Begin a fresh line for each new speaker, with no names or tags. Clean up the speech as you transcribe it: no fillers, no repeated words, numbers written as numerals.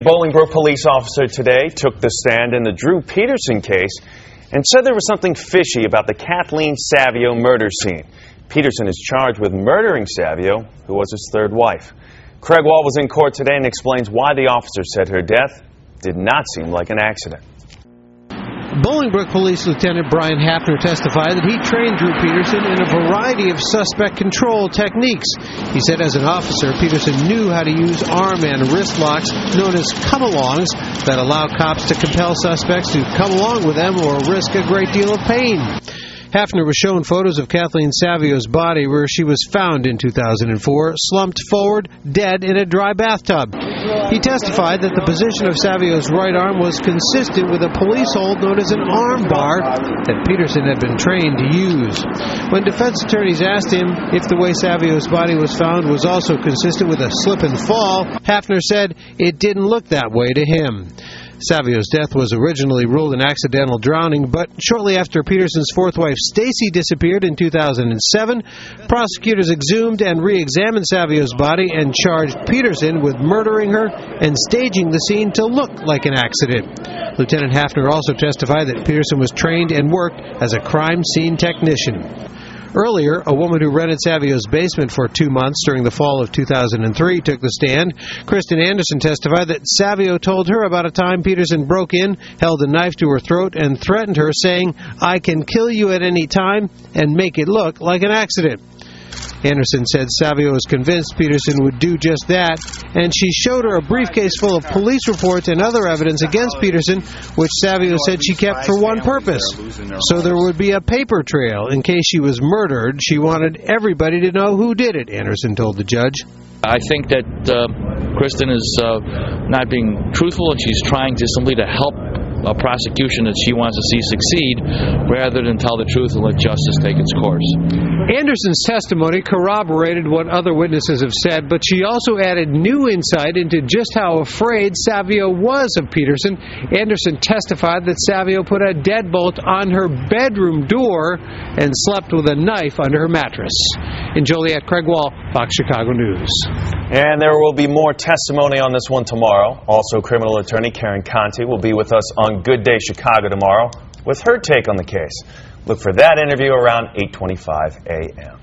Bolingbrook police officer today took the stand in the Drew Peterson case and said there was something fishy about the Kathleen Savio murder scene. Peterson is charged with murdering Savio, who was his third wife. Craig Wall was in court today and explains why the officer said her death did not seem like an accident.
Bolingbrook Police Lieutenant Brian Hafner testified that he trained Drew Peterson in a variety of suspect control techniques. He said as an officer, Peterson knew how to use arm and wrist locks known as come-alongs that allow cops to compel suspects to come along with them or risk a great deal of pain. Hafner was shown photos of Kathleen Savio's body where she was found in 2004, slumped forward, dead in a dry bathtub. He testified that the position of Savio's right arm was consistent with a police hold known as an arm bar that Peterson had been trained to use. When defense attorneys asked him if the way Savio's body was found was also consistent with a slip and fall, Hafner said it didn't look that way to him. Savio's death was originally ruled an accidental drowning, but shortly after Peterson's fourth wife Stacy disappeared in 2007, prosecutors exhumed and re-examined Savio's body and charged Peterson with murdering her and staging the scene to look like an accident. Lieutenant Hafner also testified that Peterson was trained and worked as a crime scene technician. Earlier, a woman who rented Savio's basement for 2 months during the fall of 2003 took the stand. Kristen Anderson testified that Savio told her about a time Peterson broke in, held a knife to her throat, and threatened her, saying, "I can kill you at any time," and make it look like an accident. Anderson said Savio was convinced Peterson would do just that, and she showed her a briefcase full of police reports and other evidence against Peterson, which Savio said she kept for one purpose, so there would be a paper trail in case she was murdered. She wanted everybody to know who did it, Anderson told the judge.
I think that Kristen is not being truthful, and she's trying to simply to help a prosecution that she wants to see succeed rather than tell the truth and let justice take its course.
Anderson's testimony corroborated what other witnesses have said, but she also added new insight into just how afraid Savio was of Peterson. Anderson testified that Savio put a deadbolt on her bedroom door and slept with a knife under her mattress. In Joliet, Craig Wall, Fox Chicago News.
And there will be more testimony on this one tomorrow. Also, criminal attorney Karen Conti will be with us on Good Day Chicago tomorrow with her take on the case. Look for that interview around 8:25 a.m.